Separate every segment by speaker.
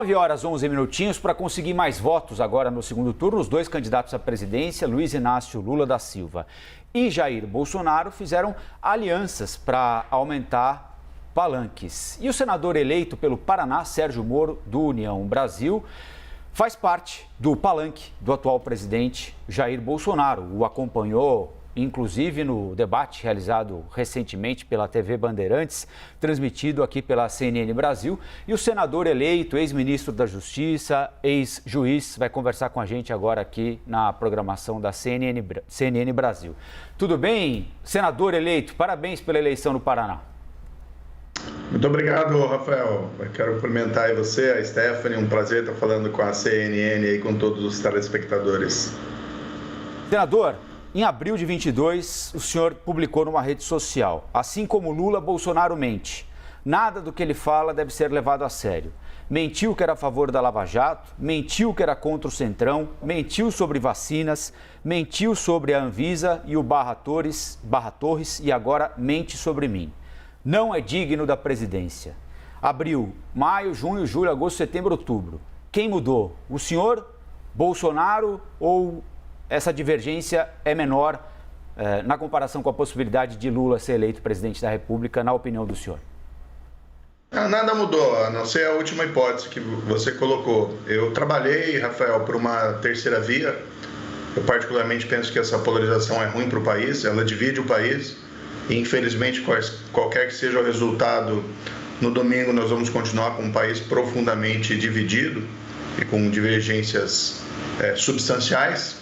Speaker 1: 9 horas 11 minutinhos para conseguir mais votos agora no segundo turno. Os dois candidatos à presidência, Luiz Inácio Lula da Silva e Jair Bolsonaro, fizeram alianças para aumentar palanques. E o senador eleito pelo Paraná, Sérgio Moro, do União Brasil, faz parte do palanque do atual presidente Jair Bolsonaro. O acompanhou, inclusive, no debate realizado recentemente pela TV Bandeirantes, transmitido aqui pela CNN Brasil. E o senador eleito, ex-ministro da Justiça, ex-juiz, vai conversar com a gente agora aqui na programação da CNN Brasil. Tudo bem, senador eleito? Parabéns pela eleição no Paraná.
Speaker 2: Muito obrigado, Rafael. Eu quero cumprimentar aí você, a Stephanie. Um prazer estar falando com a CNN e com todos os telespectadores.
Speaker 1: Senador, em abril de 22, o senhor publicou numa rede social: assim como Lula, Bolsonaro mente. Nada do que ele fala deve ser levado a sério. Mentiu que era a favor da Lava Jato, mentiu que era contra o Centrão, mentiu sobre vacinas, mentiu sobre a Anvisa e o Barra Torres e agora mente sobre mim. Não é digno da presidência. Abril, maio, junho, julho, agosto, setembro, outubro. Quem mudou? O senhor, Bolsonaro, ou essa divergência é menor na comparação com a possibilidade de Lula ser eleito presidente da República, na opinião do senhor?
Speaker 2: Nada mudou, a não ser a última hipótese que você colocou. Eu trabalhei, Rafael, por uma terceira via. Eu particularmente penso que essa polarização é ruim para o país, ela divide o país. E, infelizmente, qualquer que seja o resultado, no domingo nós vamos continuar com um país profundamente dividido e com divergências substanciais.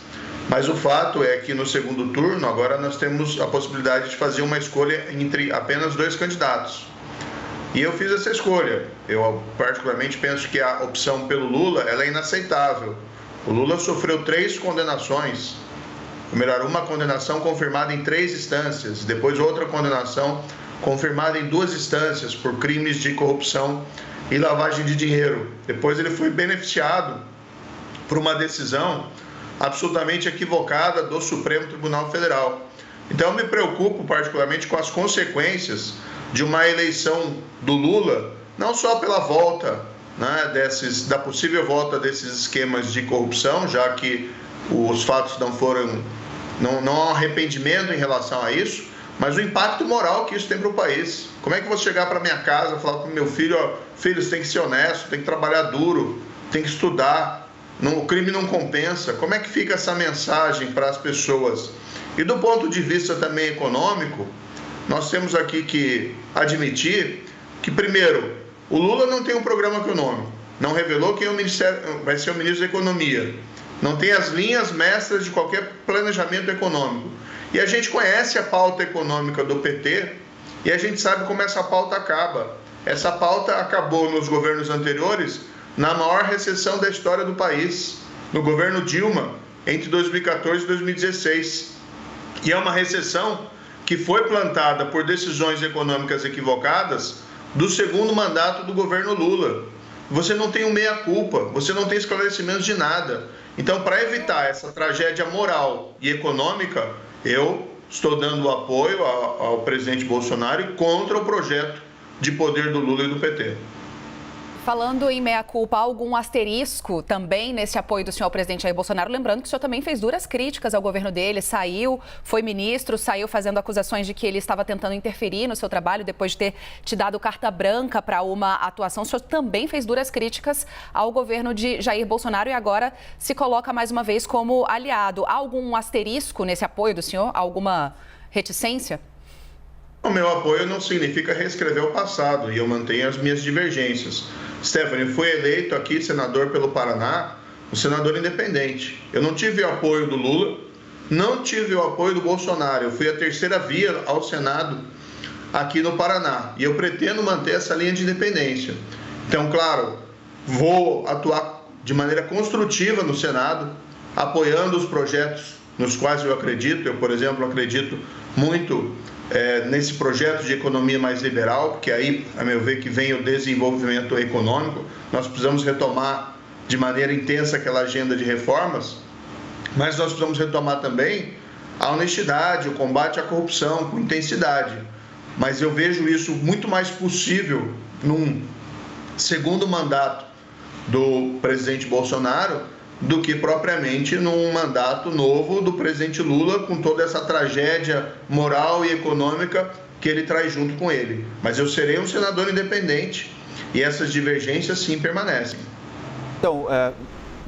Speaker 2: Mas o fato é que no segundo turno, agora nós temos a possibilidade de fazer uma escolha entre apenas dois candidatos. E eu fiz essa escolha. Eu particularmente penso que a opção pelo Lula ela é inaceitável. O Lula sofreu 3 condenações. Ou melhor, uma condenação confirmada em 3 instâncias, depois outra condenação confirmada em 2 instâncias por crimes de corrupção e lavagem de dinheiro. Depois ele foi beneficiado por uma decisão absolutamente equivocada do Supremo Tribunal Federal. Então eu me preocupo particularmente com as consequências de uma eleição do Lula, não só pela volta, né, da possível volta desses esquemas de corrupção, já que os fatos não há arrependimento em relação a isso, mas o impacto moral que isso tem para o país. Como é que eu vou chegar para minha casa e falar para o meu filho: filho, você tem que ser honesto, tem que trabalhar duro, tem que estudar, o crime não compensa? Como é que fica essa mensagem para as pessoas? E do ponto de vista também econômico, nós temos aqui que admitir que, primeiro, o Lula não tem um programa econômico, não revelou quem vai ser o ministro da Economia, não tem as linhas mestras de qualquer planejamento econômico. E a gente conhece a pauta econômica do PT e a gente sabe como essa pauta acaba. Essa pauta acabou nos governos anteriores na maior recessão da história do país, no governo Dilma, entre 2014 e 2016. E é uma recessão que foi plantada por decisões econômicas equivocadas do segundo mandato do governo Lula. Você não tem um meia-culpa, você não tem esclarecimento de nada. Então, para evitar essa tragédia moral e econômica, eu estou dando apoio ao presidente Bolsonaro e contra o projeto de poder do Lula e do PT.
Speaker 3: Falando em meia-culpa, há algum asterisco também nesse apoio do senhor ao presidente Jair Bolsonaro? Lembrando que o senhor também fez duras críticas ao governo dele, foi ministro, saiu fazendo acusações de que ele estava tentando interferir no seu trabalho depois de ter te dado carta branca para uma atuação. O senhor também fez duras críticas ao governo de Jair Bolsonaro e agora se coloca mais uma vez como aliado. Há algum asterisco nesse apoio do senhor? Alguma reticência?
Speaker 2: O meu apoio não significa reescrever o passado e eu mantenho as minhas divergências. Stephanie, fui eleito aqui senador pelo Paraná, um senador independente. Eu não tive o apoio do Lula, não tive o apoio do Bolsonaro. Eu fui a terceira via ao Senado aqui no Paraná e eu pretendo manter essa linha de independência. Então, claro, vou atuar de maneira construtiva no Senado, apoiando os projetos nos quais eu acredito. Eu, por exemplo, acredito muito nesse projeto de economia mais liberal, porque aí, a meu ver, que vem o desenvolvimento econômico. Nós precisamos retomar de maneira intensa aquela agenda de reformas, mas nós precisamos retomar também a honestidade, o combate à corrupção com intensidade. Mas eu vejo isso muito mais possível num segundo mandato do presidente Bolsonaro do que propriamente num mandato novo do presidente Lula, com toda essa tragédia moral e econômica que ele traz junto com ele. Mas eu serei um senador independente e essas divergências sim permanecem.
Speaker 1: Então,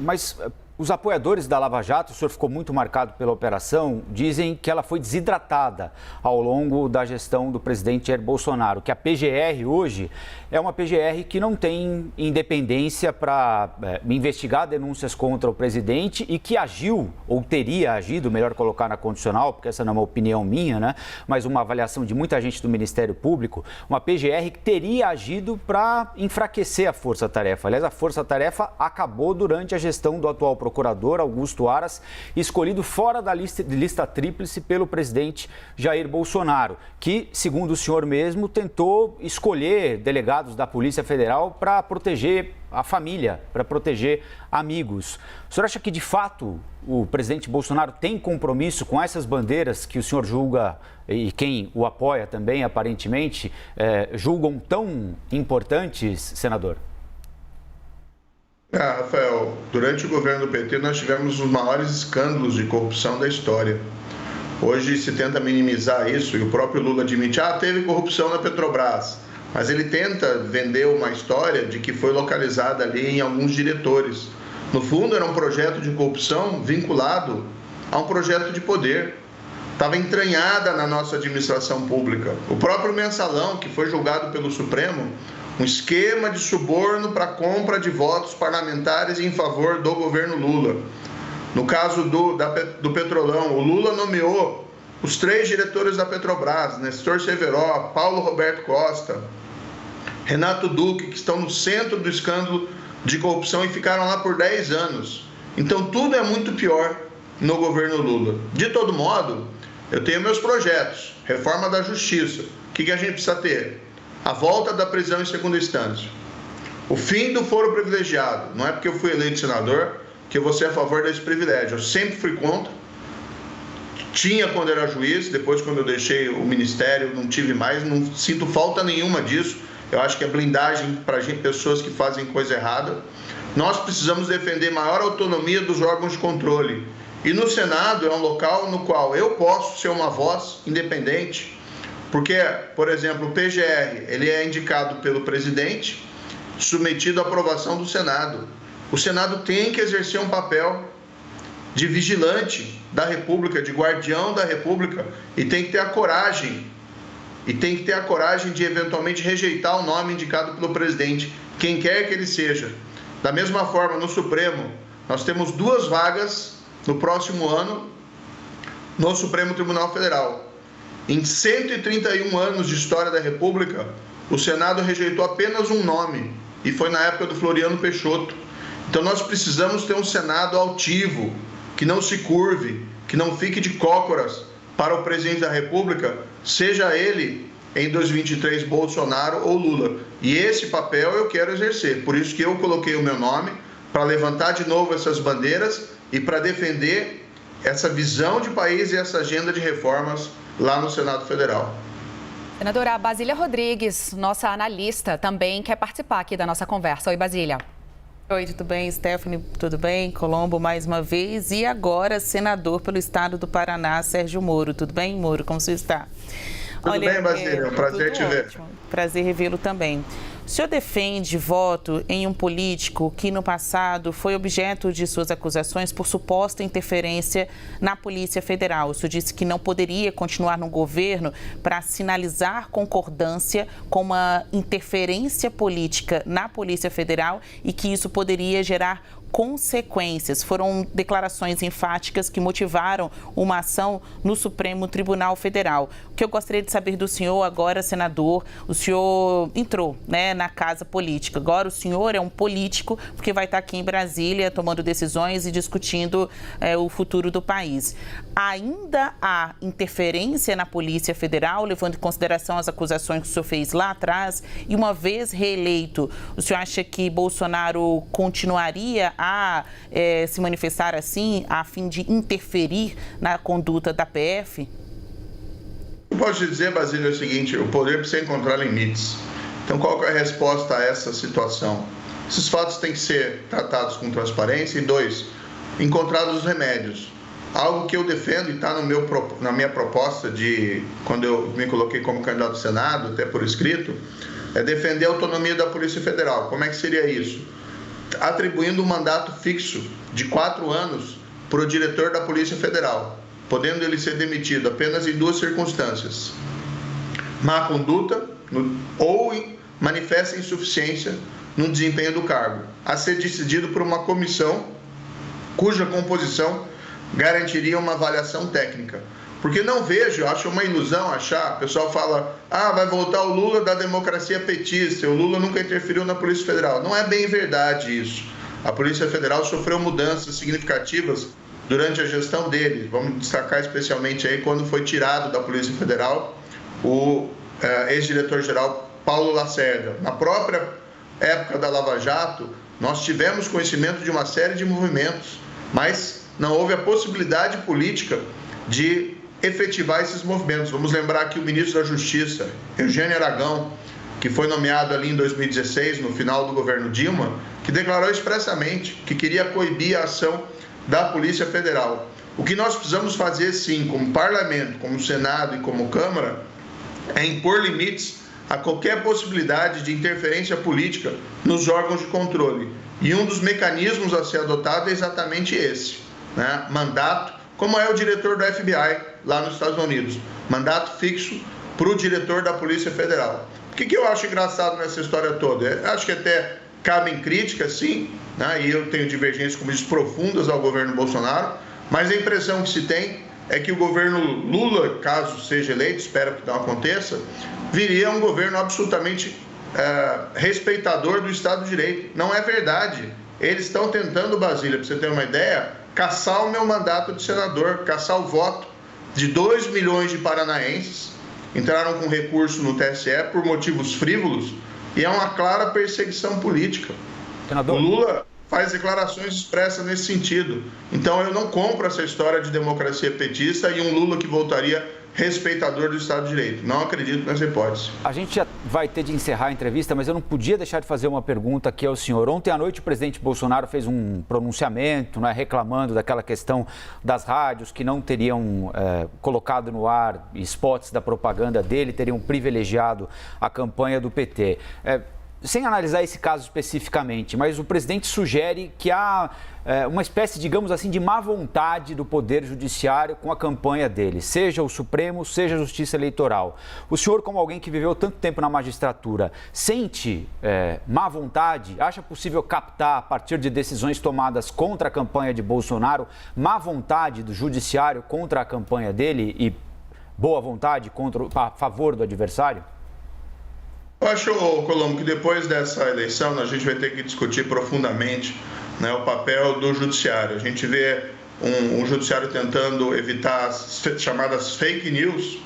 Speaker 1: mas os apoiadores da Lava Jato, o senhor ficou muito marcado pela operação, dizem que ela foi desidratada ao longo da gestão do presidente Jair Bolsonaro, que a PGR hoje é uma PGR que não tem independência para investigar denúncias contra o presidente e que agiu, ou teria agido, melhor colocar na condicional, porque essa não é uma opinião minha, né? Mas uma avaliação de muita gente do Ministério Público, uma PGR que teria agido para enfraquecer a força-tarefa. Aliás, a força-tarefa acabou durante a gestão do atual procurador Augusto Aras, escolhido fora da lista tríplice pelo presidente Jair Bolsonaro, que, segundo o senhor mesmo, tentou escolher delegados da Polícia Federal para proteger a família, para proteger amigos. O senhor acha que, de fato, o presidente Bolsonaro tem compromisso com essas bandeiras que o senhor julga, e quem o apoia também, aparentemente, julgam tão importantes, senador?
Speaker 2: Rafael, durante o governo do PT nós tivemos os maiores escândalos de corrupção da história. Hoje se tenta minimizar isso e o próprio Lula admite, teve corrupção na Petrobras, mas ele tenta vender uma história de que foi localizada ali em alguns diretores. No fundo era um projeto de corrupção vinculado a um projeto de poder. Estava entranhada na nossa administração pública. O próprio mensalão, que foi julgado pelo Supremo, um esquema de suborno para compra de votos parlamentares em favor do governo Lula. No caso do Petrolão, o Lula nomeou os 3 diretores da Petrobras, Nestor Severó, Paulo Roberto Costa, Renato Duque, que estão no centro do escândalo de corrupção e ficaram lá por 10 anos. Então tudo é muito pior no governo Lula. De todo modo, eu tenho meus projetos, reforma da justiça. O que a gente precisa ter? A volta da prisão em segunda instância. O fim do foro privilegiado. Não é porque eu fui eleito senador que eu vou ser a favor desse privilégio. Eu sempre fui contra. Tinha quando era juiz, depois quando eu deixei o ministério, não tive mais, não sinto falta nenhuma disso. Eu acho que é blindagem para pessoas que fazem coisa errada. Nós precisamos defender maior autonomia dos órgãos de controle. E no Senado é um local no qual eu posso ser uma voz independente. Porque, por exemplo, o PGR, ele é indicado pelo presidente, submetido à aprovação do Senado. O Senado tem que exercer um papel de vigilante da República, de guardião da República, e tem que ter a coragem, de eventualmente rejeitar o nome indicado pelo presidente, quem quer que ele seja. Da mesma forma, no Supremo, nós temos 2 vagas no próximo ano no Supremo Tribunal Federal. Em 131 anos de história da República, o Senado rejeitou apenas um nome, e foi na época do Floriano Peixoto. Então nós precisamos ter um Senado altivo, que não se curve, que não fique de cócoras para o presidente da República, seja ele em 2023 Bolsonaro ou Lula. E esse papel eu quero exercer, por isso que eu coloquei o meu nome, para levantar de novo essas bandeiras e para defender essa visão de país e essa agenda de reformas lá no Senado Federal.
Speaker 3: Senadora Basília Rodrigues, nossa analista, também quer participar aqui da nossa conversa. Oi, Basília.
Speaker 4: Oi, tudo bem? Stephanie, tudo bem? Colombo, mais uma vez. E agora, senador pelo estado do Paraná, Sérgio Moro. Tudo bem, Moro? Como você está?
Speaker 2: Tudo bem, Basília? É um prazer te ver.
Speaker 4: Prazer revê-lo também. O senhor defende voto em um político que, no passado, foi objeto de suas acusações por suposta interferência na Polícia Federal. O senhor disse que não poderia continuar no governo para sinalizar concordância com uma interferência política na Polícia Federal e que isso poderia gerar consequências. Foram declarações enfáticas que motivaram uma ação no Supremo Tribunal Federal. O que eu gostaria de saber do senhor agora, senador, o senhor entrou, na casa política. Agora o senhor é um político porque vai estar aqui em Brasília tomando decisões e discutindo o futuro do país. Ainda há interferência na Polícia Federal, levando em consideração as acusações que o senhor fez lá atrás, e uma vez reeleito, o senhor acha que Bolsonaro continuaria a se manifestar assim, a fim de interferir na conduta da PF?
Speaker 2: Eu posso te dizer, Basília, o seguinte: o poder precisa encontrar limites. Então, qual é a resposta a essa situação? Esses fatos têm que ser tratados com transparência. E 2, encontrados os remédios. Algo que eu defendo e está na minha proposta de quando eu me coloquei como candidato ao Senado, até por escrito, é defender a autonomia da Polícia Federal. Como é que seria isso? Atribuindo um mandato fixo de 4 anos para o diretor da Polícia Federal, podendo ele ser demitido apenas em 2 circunstâncias: má conduta ou manifesta insuficiência no desempenho do cargo, a ser decidido por uma comissão cuja composição garantiria uma avaliação técnica. Porque não vejo, acho uma ilusão achar, o pessoal fala, vai voltar o Lula da democracia petista, o Lula nunca interferiu na Polícia Federal. Não é bem verdade isso. A Polícia Federal sofreu mudanças significativas durante a gestão dele. Vamos destacar especialmente aí quando foi tirado da Polícia Federal o ex-diretor-geral Paulo Lacerda. Na própria época da Lava Jato, nós tivemos conhecimento de uma série de movimentos, mas não houve a possibilidade política de efetivar esses movimentos. Vamos lembrar que o ministro da Justiça, Eugênio Aragão, que foi nomeado ali em 2016, no final do governo Dilma, que declarou expressamente que queria coibir a ação da Polícia Federal. O que nós precisamos fazer, sim, como parlamento, como Senado e como Câmara, é impor limites a qualquer possibilidade de interferência política nos órgãos de controle. E um dos mecanismos a ser adotado é exatamente esse, né? Mandato, como é o diretor do FBI lá nos Estados Unidos, mandato fixo para o diretor da Polícia Federal. O que eu acho engraçado nessa história toda? Acho que até cabem críticas, sim, né? E eu tenho divergências, como diz, profundas ao governo Bolsonaro, mas a impressão que se tem é que o governo Lula, caso seja eleito, espero que não aconteça, viria um governo absolutamente respeitador do Estado de Direito. Não é verdade. Eles estão tentando, Basília, para você ter uma ideia, caçar o meu mandato de senador, caçar o voto de 2 milhões de paranaenses. Entraram com recurso no TSE por motivos frívolos e é uma clara perseguição política. Senador. O Lula faz declarações expressas nesse sentido. Então eu não compro essa história de democracia petista e um Lula que voltaria respeitador do Estado de Direito. Não acredito nessa hipótese.
Speaker 1: A gente já vai ter de encerrar a entrevista, mas eu não podia deixar de fazer uma pergunta aqui ao senhor. Ontem à noite o presidente Bolsonaro fez um pronunciamento, né, reclamando daquela questão das rádios que não teriam colocado no ar spots da propaganda dele, teriam privilegiado a campanha do PT. Sem analisar esse caso especificamente, mas o presidente sugere que há uma espécie, digamos assim, de má vontade do Poder Judiciário com a campanha dele, seja o Supremo, seja a Justiça Eleitoral. O senhor, como alguém que viveu tanto tempo na magistratura, sente má vontade? Acha possível captar, a partir de decisões tomadas contra a campanha de Bolsonaro, má vontade do Judiciário contra a campanha dele e boa vontade a favor do adversário?
Speaker 2: Eu acho, Colombo, que depois dessa eleição a gente vai ter que discutir profundamente, né, o papel do judiciário. A gente vê um judiciário tentando evitar as chamadas fake news,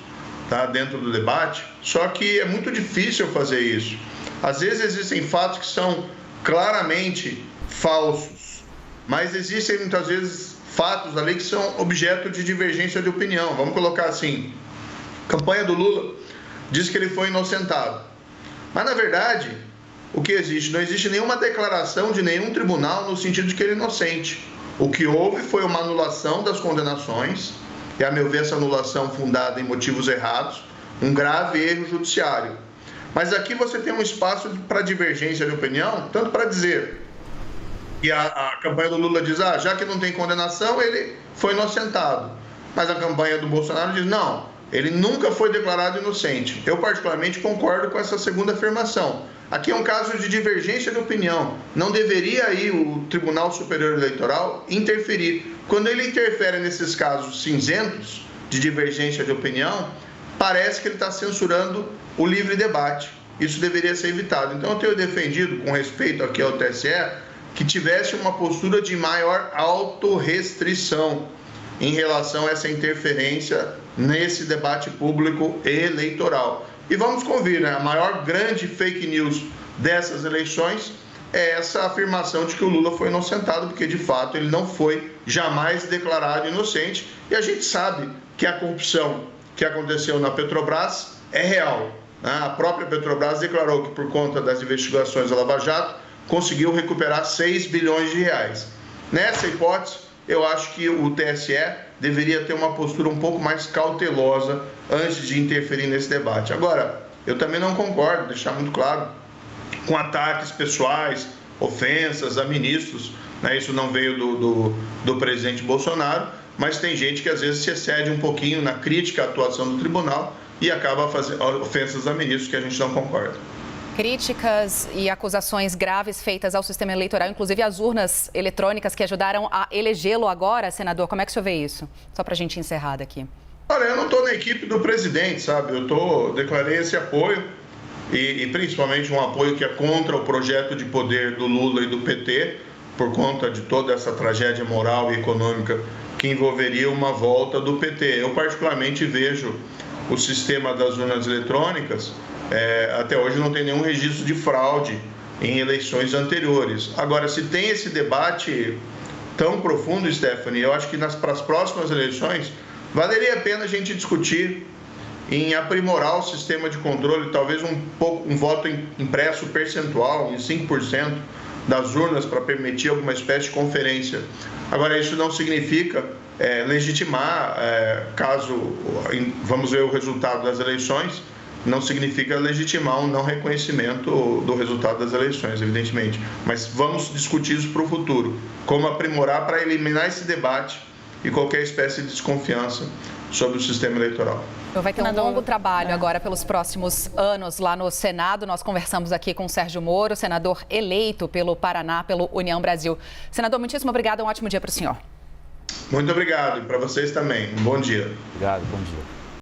Speaker 2: tá, dentro do debate, só que é muito difícil fazer isso. Às vezes existem fatos que são claramente falsos, mas existem muitas vezes fatos ali que são objeto de divergência de opinião. Vamos colocar assim, a campanha do Lula diz que ele foi inocentado. Mas, na verdade, o que existe? Não existe nenhuma declaração de nenhum tribunal no sentido de que ele é inocente. O que houve foi uma anulação das condenações, e, a meu ver, essa anulação fundada em motivos errados, um grave erro judiciário. Mas aqui você tem um espaço para divergência de opinião, tanto para dizer que a campanha do Lula diz, já que não tem condenação, ele foi inocentado. Mas a campanha do Bolsonaro diz, não, ele nunca foi declarado inocente. Eu, particularmente, concordo com essa segunda afirmação. Aqui é um caso de divergência de opinião. Não deveria aí o Tribunal Superior Eleitoral interferir. Quando ele interfere nesses casos cinzentos de divergência de opinião, parece que ele está censurando o livre debate. Isso deveria ser evitado. Então, eu tenho defendido, com respeito aqui ao TSE, que tivesse uma postura de maior autorrestrição em relação a essa interferência nesse debate público eleitoral. E vamos convir, né? A maior grande fake news dessas eleições é essa afirmação de que o Lula foi inocentado, porque de fato ele não foi jamais declarado inocente. E a gente sabe que a corrupção que aconteceu na Petrobras é real, né? A própria Petrobras declarou que por conta das investigações da Lava Jato conseguiu recuperar 6 bilhões de reais. Nessa hipótese, eu acho que o TSE deveria ter uma postura um pouco mais cautelosa antes de interferir nesse debate. Agora, eu também não concordo, deixar muito claro, com ataques pessoais, ofensas a ministros, né? Isso não veio do presidente Bolsonaro, mas tem gente que às vezes se excede um pouquinho na crítica à atuação do tribunal e acaba fazendo ofensas a ministros que a gente não concorda.
Speaker 3: Críticas e acusações graves feitas ao sistema eleitoral, inclusive as urnas eletrônicas que ajudaram a elegê-lo agora, senador. Como é que o senhor vê isso? Só para a gente encerrar daqui.
Speaker 2: Olha, eu não estou na equipe do presidente, sabe? Declarei esse apoio e principalmente um apoio que é contra o projeto de poder do Lula e do PT, por conta de toda essa tragédia moral e econômica que envolveria uma volta do PT. Eu particularmente vejo o sistema das urnas eletrônicas, até hoje não tem nenhum registro de fraude em eleições anteriores. Agora, se tem esse debate tão profundo, Stephanie, eu acho que para as próximas eleições valeria a pena a gente discutir em aprimorar o sistema de controle, talvez um voto impresso percentual em 5% das urnas para permitir alguma espécie de conferência. Agora, isso não significa legitimar, caso vamos ver o resultado das eleições, não significa legitimar um não reconhecimento do resultado das eleições, evidentemente. Mas vamos discutir isso para o futuro. Como aprimorar para eliminar esse debate e qualquer espécie de desconfiança sobre o sistema eleitoral.
Speaker 3: Vai ter um longo trabalho agora pelos próximos anos lá no Senado. Nós conversamos aqui com o Sérgio Moro, senador eleito pelo Paraná, pelo União Brasil. Senador, muitíssimo obrigado. Um ótimo dia para o senhor.
Speaker 2: Muito obrigado. E para vocês também. Um bom dia.
Speaker 1: Obrigado, bom dia.